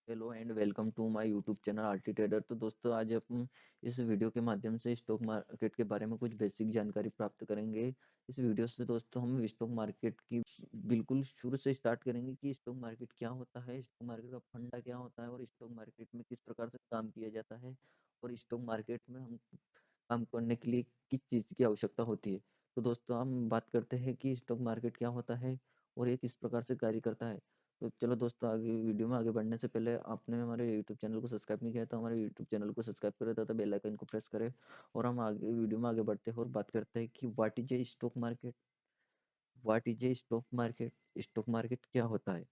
Hello and welcome to my YouTube channel RT trader. तो दोस्तों आज हम इस वीडियो के माध्यम से स्टॉक मार्केट के बारे में कुछ बेसिक जानकारी प्राप्त करेंगे। इस वीडियो से दोस्तों हम स्टॉक मार्केट की बिल्कुल शुरू से स्टार्ट करेंगे कि स्टॉक मार्केट क्या होता है, स्टॉक मार्केट का फंडा क्या होता है और स्टॉक मार्केट में किस प्रकार से काम किया जाता है और स्टॉक मार्केट में हम काम करने के लिए किस चीज़ की आवश्यकता होती है। तो दोस्तों हम बात करते हैं कि स्टॉक मार्केट क्या होता है और ये किस प्रकार से कार्य करता है। तो चलो दोस्तों, आगे वीडियो में आगे बढ़ने से पहले आपने हमारे यूट्यूब चैनल को सब्सक्राइब नहीं किया तो हमारे यूट्यूब चैनल को सब्सक्राइब करें तथा बेल आइकन को प्रेस करें। और हम आगे वीडियो में आगे बढ़ते हैं और बात करते हैं कि what is a stock market. Stock market क्या होता है।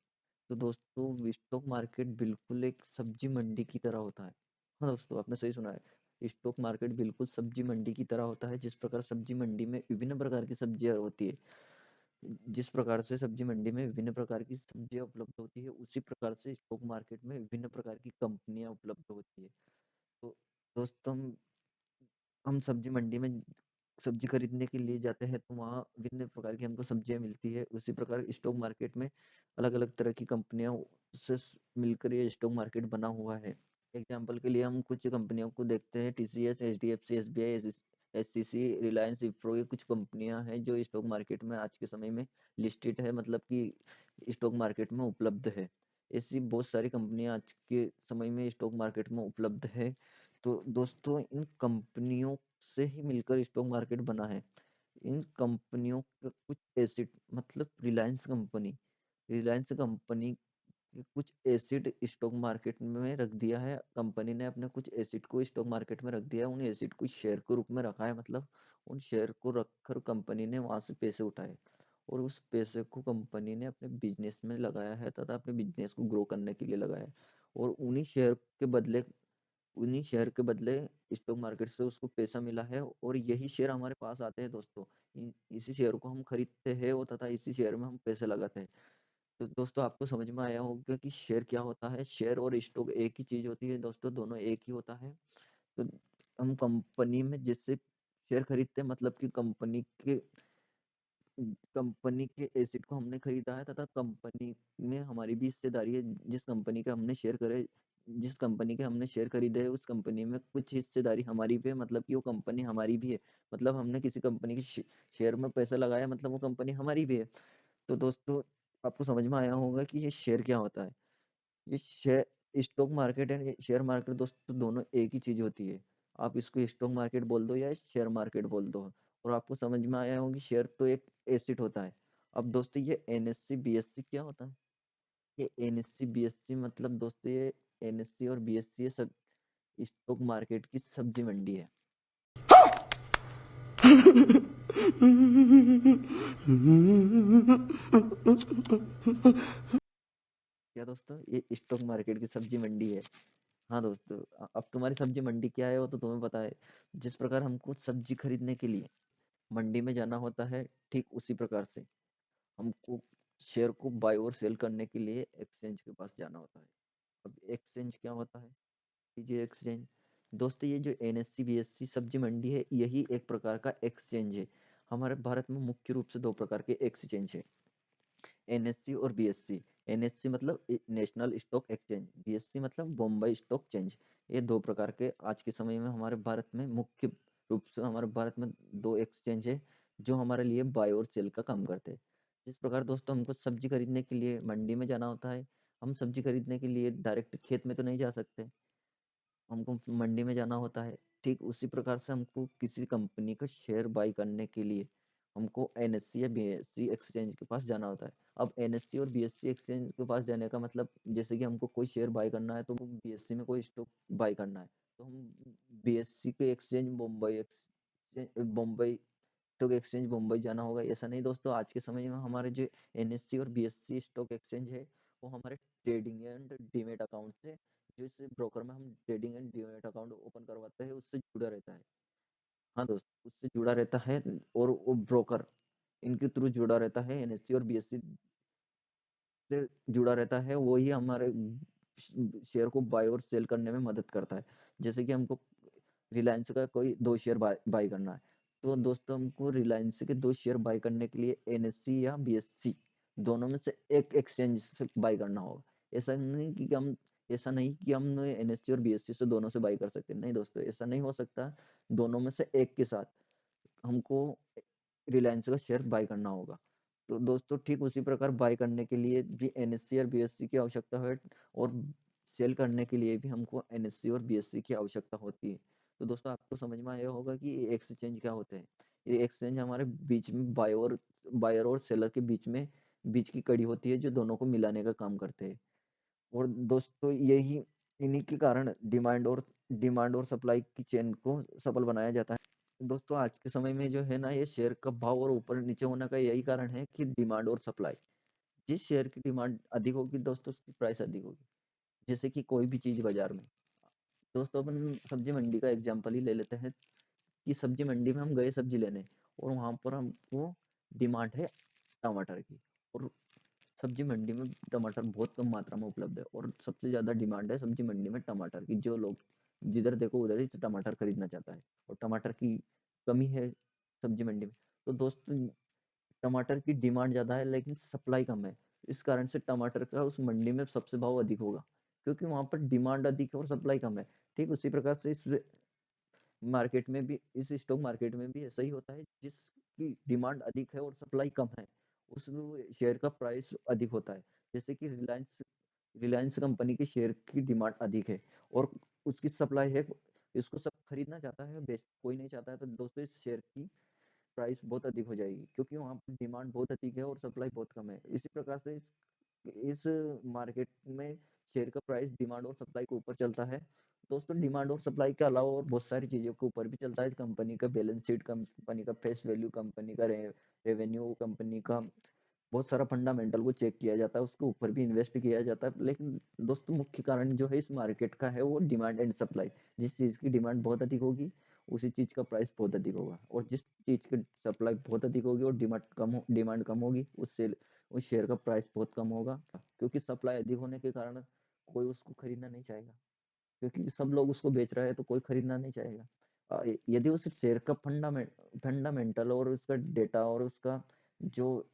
तो दोस्तों स्टॉक मार्केट बिल्कुल एक सब्जी मंडी की तरह होता है। हाँ दोस्तों, आपने सही सुना है, स्टॉक मार्केट बिल्कुल सब्जी मंडी की तरह होता है। जिस प्रकार सब्जी मंडी में विभिन्न प्रकार की सब्जियां होती है, जिस प्रकार से सब्जी मंडी में विभिन्न प्रकार की सब्जियां उपलब्ध होती है, उसी प्रकार से स्टॉक मार्केट में विभिन्न प्रकार की कंपनियां उपलब्ध होती है। तो दोस्तों हम सब्जी मंडी में सब्जी खरीदने के लिए जाते हैं तो वहाँ विभिन्न प्रकार की हमको सब्जियां मिलती है। उसी प्रकार स्टॉक मार्केट में अलग अलग तरह की कंपनियां से मिलकर ये स्टॉक मार्केट बना हुआ है। एग्जाम्पल के लिए हम कुछ कंपनियों को देखते हैं, TCS, HDFC, SBI, SCC, Reliance, Wipro, ये कुछ कंपनियां हैं जो स्टॉक मार्केट में आज के समय में लिस्टेड है, मतलब कि स्टॉक मार्केट में उपलब्ध है। ऐसी बहुत सारी कंपनियां आज के समय में स्टॉक मार्केट में उपलब्ध है। तो दोस्तों इन कंपनियों से ही मिलकर स्टॉक मार्केट बना है। इन कंपनियों के कुछ एसिड, मतलब रिलायंस कंपनी के कुछ एसिड स्टॉक मार्केट में रख दिया है। कंपनी ने अपने कुछ एसिड को स्टॉक मार्केट में रख दिया है, उन एसिड को शेयर के रूप में रखा है, मतलब उन शेयर को रखकर कंपनी ने वहां से पैसे उठाए और उस पैसे को कंपनी ने अपने बिजनेस में लगाया है तथा अपने बिजनेस को ग्रो करने के लिए लगाया है। और उन्हीं शेयर के बदले स्टॉक मार्केट से उसको पैसा मिला है और यही शेयर हमारे पास आते हैं दोस्तों। इसी शेयर को हम खरीदते हैं और तथा इसी शेयर में हम पैसे लगाते हैं। तो दोस्तों आपको समझ में आया होगा कि शेयर क्या होता है। शेयर और स्टॉक एक ही चीज होती है दोस्तों, दोनों एक ही होता है। तो हम कंपनी में जिससे शेयर खरीदते हैं, मतलब कि कंपनी के एसेट को हमने खरीदा है तथा कंपनी में हमारी भी हिस्सेदारी है। जिस कंपनी के हमने शेयर खरीदे है उस कंपनी में कुछ हिस्सेदारी हमारी भी है, मतलब कि वो कंपनी हमारी भी है। मतलब हमने किसी कंपनी के शेयर में पैसा लगाया, मतलब वो कंपनी हमारी भी है। तो दोस्तों आपको समझ में आया होगा कि ये शेयर क्या होता है। ये share stock market and share market दोस्तों दोनों एक ही चीज होती है। आप इसको स्टॉक मार्केट बोल दो या शेयर मार्केट बोल दो। और आपको समझ में आया होगा कि शेयर तो एक एसेट होता है। अब दोस्तों ये एनएससी बीएससी क्या होता है। ये एनएससी बीएससी मतलब दोस्तों ये एनएससी और बीएससी ये सब स्टॉक मार्केट की सब्जी मंडी है। क्या दोस्तों, ये स्टॉक मार्केट की सब्जी मंडी है। हाँ दोस्तों, अब तुम्हारी सब्जी मंडी क्या है वो तो तुम्हें पता है। जिस प्रकार हमको सब्जी खरीदने के लिए मंडी में जाना होता है, ठीक उसी प्रकार से हमको शेयर को बाय और सेल करने के लिए एक्सचेंज के पास जाना होता है। अब एक्सचेंज क्या होता है, ये एक्सचेंज दोस्तों, ये जो एनएससी बीएससी सब्जी मंडी है यही एक प्रकार का एक्सचेंज है। हमारे भारत में मुख्य रूप से दो प्रकार के एक्सचेंज है, एनएससी और बीएससी। एनएससी मतलब नेशनल स्टॉक एक्सचेंज, बीएससी मतलब बॉम्बे स्टॉक चेंज। ये दो प्रकार के आज के समय में हमारे भारत में मुख्य रूप से हमारे भारत में दो एक्सचेंज है जो हमारे लिए बाय और सेल का काम करते हैं। जिस प्रकार दोस्तों हमको सब्जी खरीदने के लिए मंडी में जाना होता है, हम सब्जी खरीदने के लिए डायरेक्ट खेत में तो नहीं जा सकते, हमको मंडी में जाना होता है। ठीक उसी प्रकार से हमको किसी कंपनी का शेयर बाई करने के लिए हमको एनएससी या बीएससी एक्सचेंज के पास जाना होता है। अब एनएससी और बीएससी एक्सचेंज के पास जाने का मतलब, जैसे कि हमको कोई शेयर बाय करना है तो बीएससी में कोई स्टॉक बाय करना है तो हम बीएससी के exchange Bombay stock exchange Mumbai जाना होगा। ऐसा नहीं दोस्तों, आज के समय में हमारे जो एनएससी और बीएससी स्टॉक एक्सचेंज है वो हमारे ट्रेडिंग एंड डीमेट अकाउंट से, जो इस ब्रोकर में हम trading and demat account open करवाते हैं, उससे जुड़ा रहता है। हाँ दोस्त, उससे जुड़ा रहता है। और वो ब्रोकर इनके थ्रू जुड़ा रहता है, एनएससी और बीएससी से जुड़ा रहता है, वो ही हमारे शेयर को बाय और सेल करने में मदद करता है। जैसे कि हमको रिलायंस का कोई दो शेयर बाय करना है तो दोस्तों हमको रिलायंस के दो शेयर बाय करने के लिए एनएससी या बीएससी दोनों में से एक एक्सचेंज से बाय करना होगा। ऐसा नहीं कि हम ऐसा नहीं कि हम एनएससी और बीएससी से दोनों से बाई कर सकते हैं, नहीं दोस्तों, ऐसा नहीं हो सकता। दोनों में से एक के साथ हमको रिलायंस का शेयर बाय करना होगा। तो दोस्तों ठीक उसी प्रकार बाय करने के लिए भी एनएससी और बीएससी की आवश्यकता है, और सेल करने के लिए भी हमको एनएससी और बीएससी की आवश्यकता होती है। तो दोस्तों आपको समझ में आया होगा कि ये एक्सचेंज क्या होते हैं। ये एक्सचेंज हमारे बीच में बायर और सेलर के बीच की कड़ी होती है, जो दोनों को मिलाने का काम करते हैं। और दोस्तों यही इन्हीं के कारण डिमांड और सप्लाई की चेन को सफल बनाया जाता है। दोस्तों आज के समय में जो है ना, ये शेयर का भाव और ऊपर नीचे होने का यही कारण है कि डिमांड और सप्लाई। जिस शेयर की डिमांड अधिक होगी दोस्तों, उसकी प्राइस अधिक होगी। जैसे कि कोई भी चीज बाजार में, दोस्तों अपन सब्जी मंडी का एग्जांपल ही ले लेते हैं, कि सब्जी मंडी में हम गए सब्जी लेने, और वहां पर हमको डिमांड है टमाटर की, और सब्जी मंडी में टमाटर बहुत कम मात्रा में उपलब्ध है, और सबसे ज्यादा डिमांड है सब्जी मंडी में टमाटर की। जो लोग जिधर देखो उधर ही टमाटर खरीदना चाहता है, और टमाटर की कमी है सब्जी मंडी में। तो दोस्तों टमाटर की डिमांड ज्यादा है लेकिन सप्लाई कम है। इस कारण से टमाटर का उस मंडी में सबसे भाव अधिक होगा, क्योंकि वहां पर डिमांड अधिक है और सप्लाई कम है। ठीक उसी प्रकार से इस स्टॉक मार्केट में भी ऐसा ही होता है। जिसकी डिमांड अधिक है और सप्लाई कम है, उस शेयर का प्राइस अधिक होता है। जैसे कि रिलायंस रिलायंस कंपनी के शेयर की डिमांड अधिक है, और उसकी सप्लाई है, इसको सब खरीदना चाहता है, बेच कोई नहीं चाहता है। तो दोस्तों इस शेयर की प्राइस बहुत अधिक हो जाएगी, क्योंकि वहाँ पर डिमांड बहुत अधिक है और सप्लाई बहुत कम है। इसी प्रकार से इस मार्केट में शेयर का प्राइस डिमांड और सप्लाई के ऊपर चलता है। दोस्तों डिमांड और सप्लाई के अलावा और बहुत सारी चीजों के ऊपर भी चलता है। कंपनी का बैलेंस शीट, कंपनी का फेस वैल्यू, कंपनी का रेवेन्यू, कंपनी का बहुत सारा फंडामेंटल को चेक किया जाता है, उसके ऊपर भी इन्वेस्ट किया जाता है। लेकिन दोस्तों मुख्य कारण जो है इस मार्केट का है वो डिमांड एंड सप्लाई। जिस चीज की डिमांड बहुत अधिक होगी, उसी चीज का प्राइस बहुत अधिक होगा, और जिस चीज की सप्लाई बहुत अधिक होगी और डिमांड कम होगी, उससे उस शेयर का प्राइस बहुत कम होगा। क्योंकि सप्लाई अधिक होने के कारण कोई उसको खरीदना नहीं चाहेगा, क्योंकि सब लोग उसको बेच रहे हैं तो कोई खरीदना नहीं चाहेगा। यदि उस शेयर का फंडामेंटल और उसका डेटा और उसका जो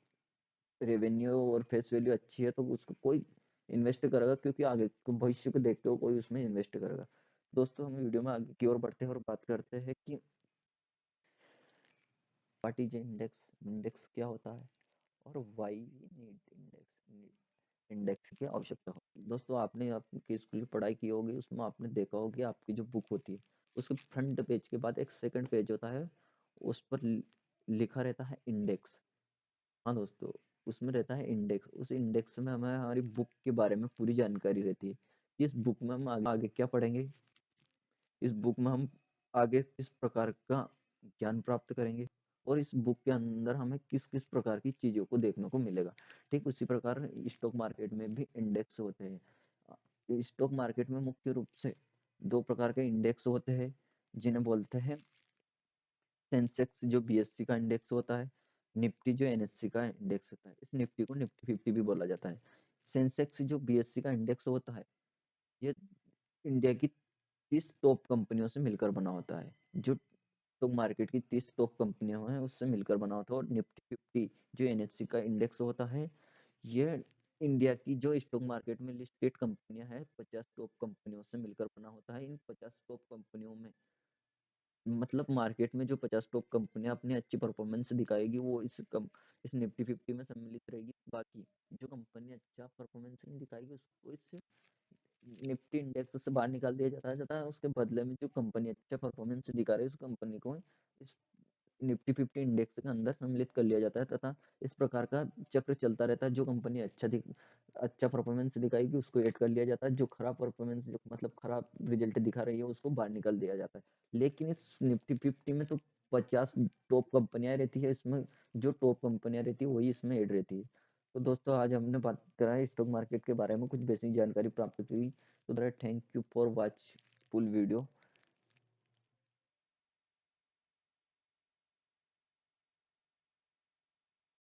रेवेन्यू और फेस वैल्यू अच्छी है, तो उसको कोई इन्वेस्ट करेगा, क्योंकि आगे भविष्य को देखते हुए कोई उसमें इन्वेस्ट करेगा। दोस्तों हम वीडियो में आगे की ओर बढ़ते हैं और बात करते हैं कि व्हाट इज इंडेक्स, इंडेक्स क्या होता है, और why we need index, index की आवश्यकता हो। दोस्तों आपने आपकी स्कूल की पढ़ाई की होगी, उसमें आपने देखा होगा कि आपकी जो बुक होती है, उसके फ्रंट पेज के बाद एक सेकंड पेज होता है, उस पर लिखा रहता है इंडेक्स। हाँ दोस्तों, उसमें रहता है इंडेक्स। उस इंडेक्स में हमें हमारी बुक के बारे में पूरी जानकारी रहती है। इस बुक में हम आगे क्या पढ़ेंगे, इस बुक में हम आगे किस प्रकार का ज्ञान प्राप्त करेंगे, और इस बुक के अंदर हमें किस किस प्रकार की चीजों को देखने को मिलेगा। ठीक उसी प्रकार स्टॉक मार्केट में भी इंडेक्स होते हैं। स्टॉक मार्केट में मुख्य रूप से दो प्रकार के इंडेक्स होते हैं, जिन्हें बोलते हैं सेंसेक्स जो बीएससी का इंडेक्स होता है, निफ्टी जो एनएससी का इंडेक्स होता है। इस निफ्टी को निफ्टी 50 भी बोला जाता है। सेंसेक्स जो बीएससी का इंडेक्स होता है, ये इंडिया की 30 टॉप कंपनियों से मिलकर बना होता है। जो स्टॉक मार्केट की 30 टॉप कंपनियां हैं उससे मिलकर बना होता है। और निफ्टी 50 जो एनएससी का इंडेक्स होता है, ये इंडिया की जो स्टॉक मार्केट में लिस्टेड कंपनियां हैं 50 टॉप कंपनियों से मिलकर बना होता है। इन 50 टॉप कंपनियों में, मतलब मार्केट में जो 50 टॉप कंपनियां अपनी अच्छी परफॉर्मेंस दिखाएगी, वो इस निफ्टी 50 में सम्मिलित रहेगी। बाकी जो कंपनी अच्छा परफॉर्मेंस नहीं दिखाएगी, उसको इस निफ्टी इंडेक्स से बाहर निकाल दिया जाता है। उसके बदले में जो कंपनी अच्छा परफॉर्मेंस दिखा रही है, उस कंपनी को इस निफ्टी 50 इंडेक्स के अंदर सम्मिलित कर लिया जाता है, तथा इस प्रकार का चक्र चलता रहता है। जो कंपनी अच्छा परफॉर्मेंस दिखाएगी उसको ऐड कर लिया जाता है, जो खराब परफॉर्मेंस, जो मतलब खराब रिजल्ट दिखा रही है, उसको बाहर निकाल दिया जाता है। लेकिन इस निफ्टी 50 में तो 50 टॉप कंपनियां रहती है, इसमें जो टॉप कंपनियां रहती है वही इसमें ऐड रहती है। तो दोस्तों आज हमने बात करा है स्टॉक मार्केट के बारे में, कुछ बेसिक जानकारी प्राप्त हुई। तो thank you for watch full video.